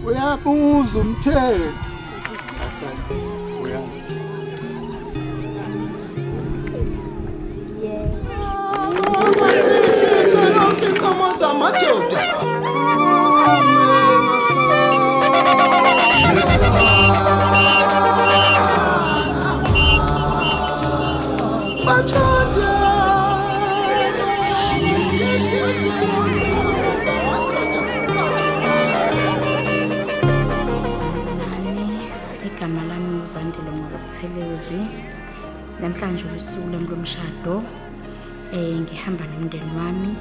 Uyabuza umthetho. Igama lami uZandile Ngwabuthelezi. Namhlanje usuku lwami lomshado. Ngihamba nomndeni wami.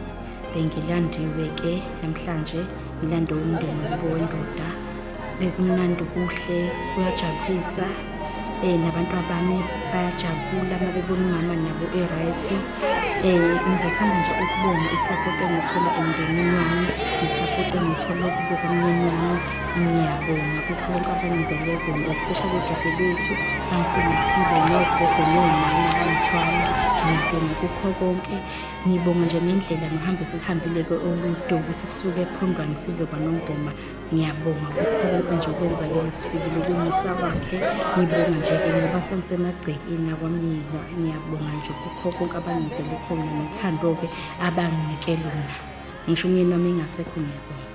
Bengilandiwe-ke namhlanje, ngilande umndeni wendoda. Bekumnandi kuhle, kuyajabulisa. Nabantu abami bayajabula uma bebona umama nabo e-right. Ngizothanda nje ukubonga isapoti engithola emndenini wami, isapoti engithola ukubuka umyeni wami. Ngiyabonga kukho konke abangizele kona, especially odade bethu bangisingathile, nogogo nomama bangithwala. Ngiyabonga kukho konke. Ngibonga nje ngendlela nohambo esilihambile-ke olude ukuthi sisuke ePhondwana size kwaNongoma. Ngiyabonga kukho konke nje okwenzakele sifikile kumisa kwakhe. Ngibonga nje-ke ngoba sengisemagcekeni akwamina. Ngiyabonga nje kukho konke abangizele khona, nothando-ke abanginike lona. Ngisho umyeni wami engasekho, ngiyabonga.